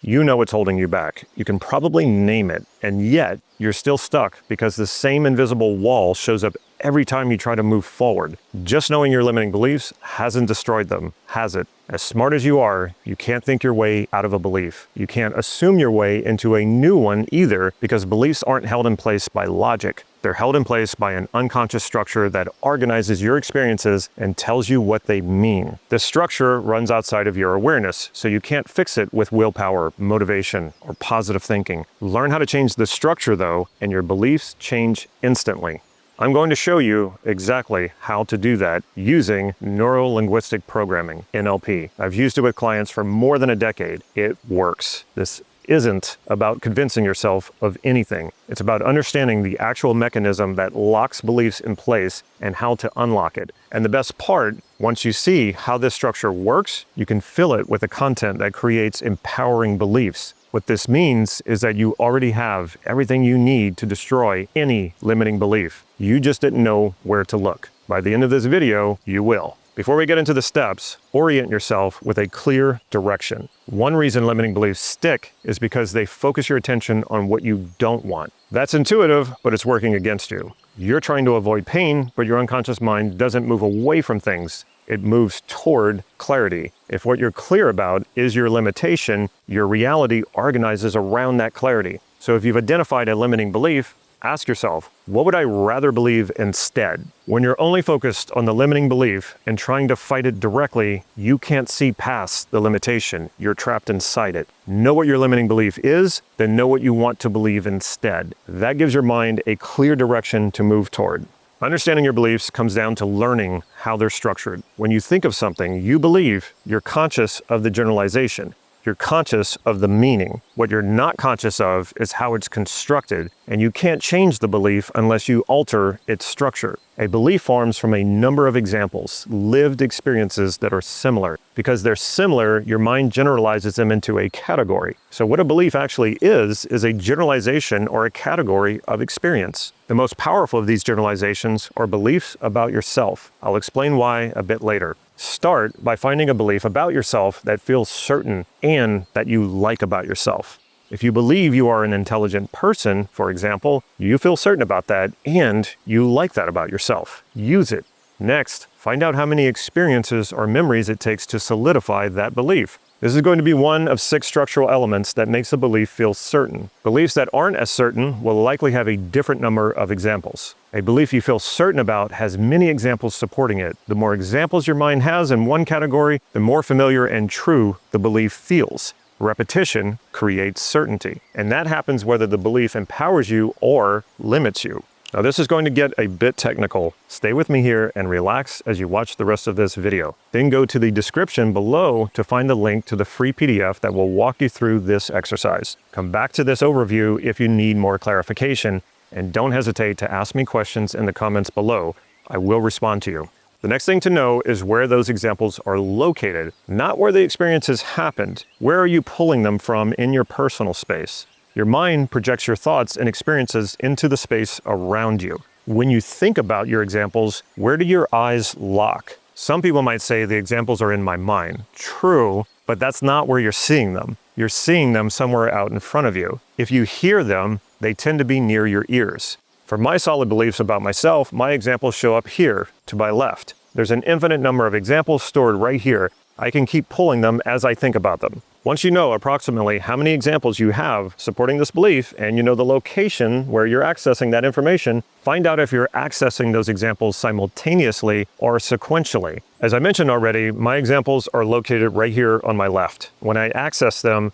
You know what's holding you back. You can probably name it, and yet you're still stuck because the same invisible wall shows up every time you try to move forward. Just knowing your limiting beliefs hasn't destroyed them, has it? As smart as you are, you can't think your way out of a belief. You can't assume your way into a new one either, because beliefs aren't held in place by logic. They're held in place by an unconscious structure that organizes your experiences and tells you what they mean. This structure runs outside of your awareness, so you can't fix it with willpower, motivation, or positive thinking. Learn how to change the structure though, and your beliefs change instantly. I'm going to show you exactly how to do that using Neuro Linguistic Programming, NLP. I've used it with clients for more than a decade. It works. This isn't about convincing yourself of anything. It's about understanding the actual mechanism that locks beliefs in place and how to unlock it. And the best part, once you see how this structure works, you can fill it with the content that creates empowering beliefs. What this means is that you already have everything you need to destroy any limiting belief. You just didn't know where to look. By the end of this video, you will. Before we get into the steps, orient yourself with a clear direction. One reason limiting beliefs stick is because they focus your attention on what you don't want. That's intuitive, but it's working against you. You're trying to avoid pain, but your unconscious mind doesn't move away from things. It moves toward clarity. If what you're clear about is your limitation, your reality organizes around that clarity. So if you've identified a limiting belief, ask yourself, what would I rather believe instead? When you're only focused on the limiting belief and trying to fight it directly, you can't see past the limitation. You're trapped inside it. Know what your limiting belief is, then know what you want to believe instead. That gives your mind a clear direction to move toward. Understanding your beliefs comes down to learning how they're structured. When you think of something you believe, you're conscious of the generalization. You're conscious of the meaning. What you're not conscious of is how it's constructed, and you can't change the belief unless you alter its structure. A belief forms from a number of examples, lived experiences that are similar. Because they're similar, your mind generalizes them into a category. So what a belief actually is a generalization or a category of experience. The most powerful of these generalizations are beliefs about yourself. I'll explain why a bit later. Start by finding a belief about yourself that feels certain and that you like about yourself. If you believe you are an intelligent person, for example, you feel certain about that and you like that about yourself. Use it. Next, find out how many experiences or memories it takes to solidify that belief. This is going to be one of 6 structural elements that makes a belief feel certain. Beliefs that aren't as certain will likely have a different number of examples. A belief you feel certain about has many examples supporting it. The more examples your mind has in one category, the more familiar and true the belief feels. Repetition creates certainty, and that happens whether the belief empowers you or limits you. Now this is going to get a bit technical. Stay with me here and relax as you watch the rest of this video. Then go to the description below to find the link to the free PDF that will walk you through this exercise. Come back to this overview if you need more clarification, and don't hesitate to ask me questions in the comments below. I will respond to you. The next thing to know is where those examples are located, not where the experiences happened. Where are you pulling them from in your personal space? Your mind projects your thoughts and experiences into the space around you. When you think about your examples, where do your eyes lock? Some people might say the examples are in my mind. True, but that's not where you're seeing them. You're seeing them somewhere out in front of you. If you hear them, they tend to be near your ears. For my solid beliefs about myself, my examples show up here, to my left. There's an infinite number of examples stored right here. I can keep pulling them as I think about them. Once you know approximately how many examples you have supporting this belief, and you know the location where you're accessing that information, find out if you're accessing those examples simultaneously or sequentially. As I mentioned already, my examples are located right here on my left. When I access them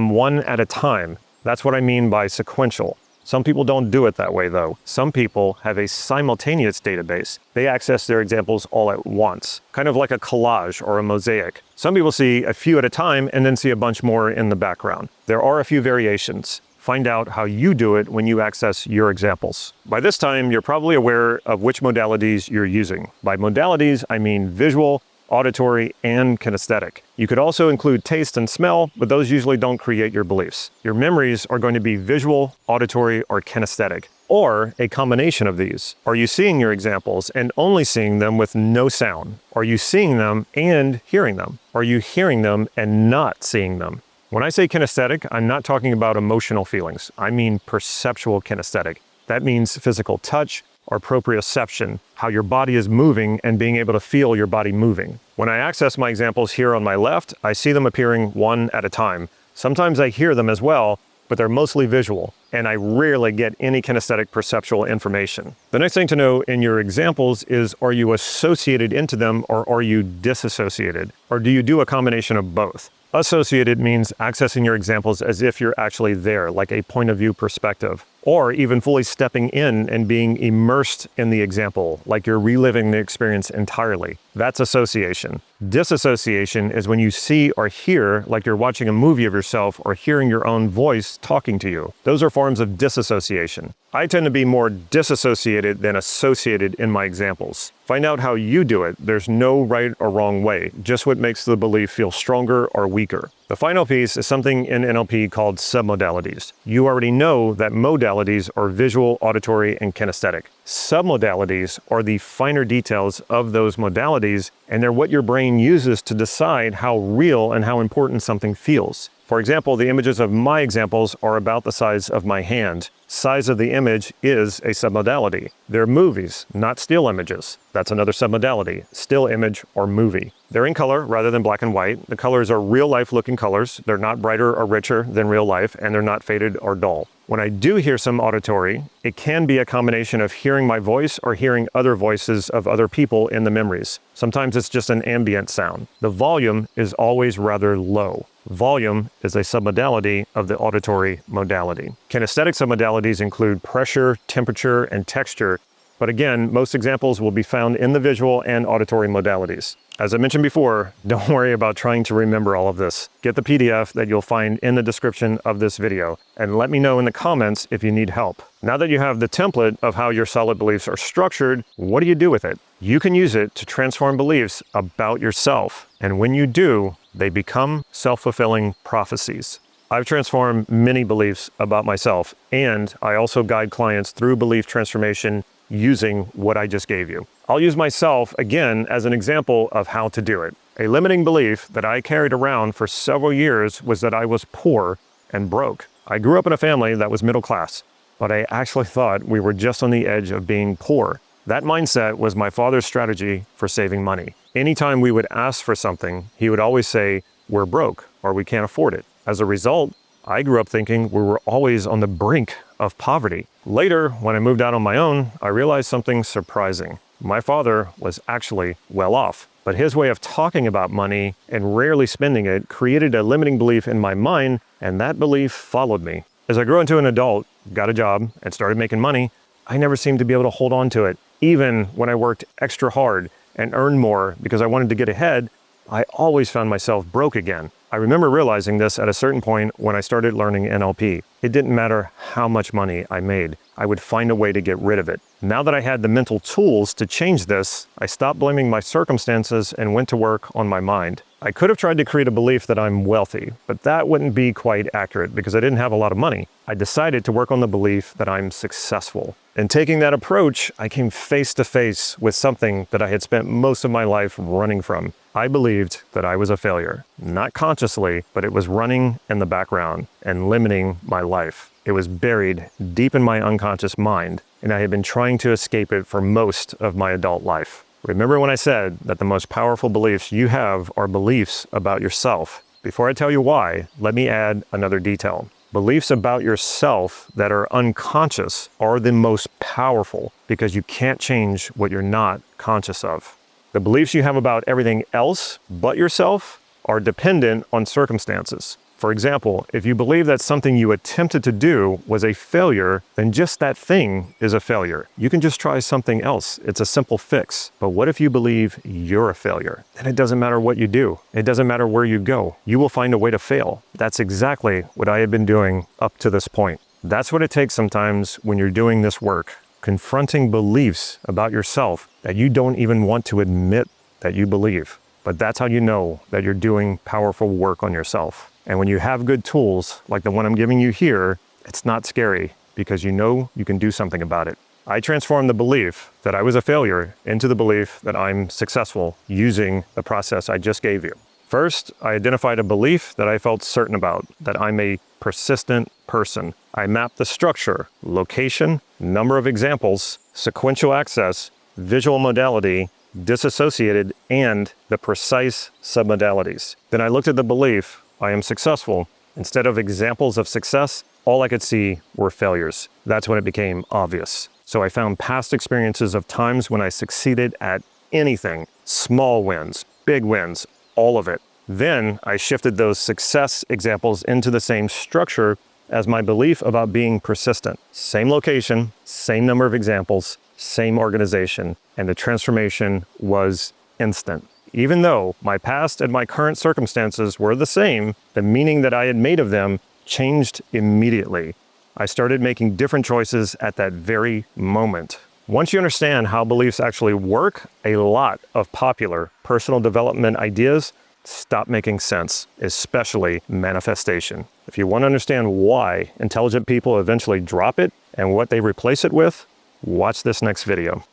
one at a time. That's what I mean by sequential. Some people don't do it that way though. Some people have a simultaneous database. They access their examples all at once, kind of like a collage or a mosaic. Some people see a few at a time and then see a bunch more in the background. There are a few variations. Find out how you do it when you access your examples. By this time, you're probably aware of which modalities you're using. By modalities, I mean visual, auditory, and kinesthetic. You could also include taste and smell, but those usually don't create your beliefs. Your memories are going to be visual, auditory, or kinesthetic, or a combination of these. Are you seeing your examples and only seeing them with no sound? Are you seeing them and hearing them? Are you hearing them and not seeing them? When I say kinesthetic, I'm not talking about emotional feelings. I mean perceptual kinesthetic. That means physical touch or proprioception, how your body is moving and being able to feel your body moving. When I access my examples here on my left, I see them appearing one at a time. Sometimes I hear them as well, but they're mostly visual, and I rarely get any kinesthetic perceptual information. The next thing to know in your examples is, are you associated into them or are you disassociated? Or do you do a combination of both? Associated means accessing your examples as if you're actually there, like a point of view perspective, or even fully stepping in and being immersed in the example, like you're reliving the experience entirely. That's association. Disassociation is when you see or hear like you're watching a movie of yourself or hearing your own voice talking to you. Those are forms of disassociation. I tend to be more disassociated than associated in my examples. Find out how you do it. There's no right or wrong way, just what makes the belief feel stronger or weaker. The final piece is something in NLP called submodalities. You already know that modalities are visual, auditory, and kinesthetic. Submodalities are the finer details of those modalities, and they're what your brain uses to decide how real and how important something feels. For example, the images of my examples are about the size of my hand. Size of the image is a submodality. They're movies, not still images. That's another submodality, still image or movie. They're in color rather than black and white. The colors are real-life looking colors. They're not brighter or richer than real life, and they're not faded or dull. When I do hear some auditory, it can be a combination of hearing my voice or hearing other voices of other people in the memories. Sometimes it's just an ambient sound. The volume is always rather low. Volume is a submodality of the auditory modality. Kinesthetic submodalities include pressure, temperature, and texture, but again, most examples will be found in the visual and auditory modalities. As I mentioned before, don't worry about trying to remember all of this. Get the PDF that you'll find in the description of this video, and let me know in the comments if you need help. Now that you have the template of how your solid beliefs are structured, what do you do with it? You can use it to transform beliefs about yourself, and when you do, they become self-fulfilling prophecies. I've transformed many beliefs about myself, and I also guide clients through belief transformation using what I just gave you. I'll use myself again as an example of how to do it. A limiting belief that I carried around for several years was that I was poor and broke. I grew up in a family that was middle class, but I actually thought we were just on the edge of being poor. That mindset was my father's strategy for saving money. Anytime we would ask for something, he would always say, "We're broke," or "We can't afford it." As a result, I grew up thinking we were always on the brink of poverty. Later, when I moved out on my own, I realized something surprising. My father was actually well off, but his way of talking about money and rarely spending it created a limiting belief in my mind, and that belief followed me. As I grew into an adult, got a job, and started making money, I never seemed to be able to hold on to it. Even when I worked extra hard and earned more because I wanted to get ahead, I always found myself broke again. I remember realizing this at a certain point when I started learning NLP. It didn't matter how much money I made. I would find a way to get rid of it. Now that I had the mental tools to change this, I stopped blaming my circumstances and went to work on my mind. I could have tried to create a belief that I'm wealthy, but that wouldn't be quite accurate because I didn't have a lot of money. I decided to work on the belief that I'm successful. In taking that approach, I came face to face with something that I had spent most of my life running from. I believed that I was a failure, not consciously, but it was running in the background and limiting my life. It was buried deep in my unconscious mind, and I had been trying to escape it for most of my adult life. Remember when I said that the most powerful beliefs you have are beliefs about yourself? Before I tell you why, let me add another detail. Beliefs about yourself that are unconscious are the most powerful because you can't change what you're not conscious of. The beliefs you have about everything else but yourself are dependent on circumstances. For example, if you believe that something you attempted to do was a failure, then just that thing is a failure. You can just try something else. It's a simple fix. But what if you believe you're a failure? Then it doesn't matter what you do. It doesn't matter where you go. You will find a way to fail. That's exactly what I had been doing up to this point. That's what it takes sometimes when you're doing this work. Confronting beliefs about yourself that you don't even want to admit that you believe. But that's how you know that you're doing powerful work on yourself. And when you have good tools, like the one I'm giving you here, it's not scary because you know you can do something about it. I transformed the belief that I was a failure into the belief that I'm successful using the process I just gave you. First, I identified a belief that I felt certain about, that I'm a persistent person. I mapped the structure, location, number of examples, sequential access, visual modality, disassociated, and the precise submodalities. Then I looked at the belief, I am successful. Instead of examples of success, all I could see were failures. That's when it became obvious. So I found past experiences of times when I succeeded at anything, small wins, big wins, all of it. Then I shifted those success examples into the same structure as my belief about being persistent. Same location, same number of examples, same organization, and the transformation was instant. Even though my past and my current circumstances were the same, the meaning that I had made of them changed immediately. I started making different choices at that very moment. Once you understand how beliefs actually work, a lot of popular personal development ideas stop making sense, especially manifestation. If you want to understand why intelligent people eventually drop it and what they replace it with, watch this next video.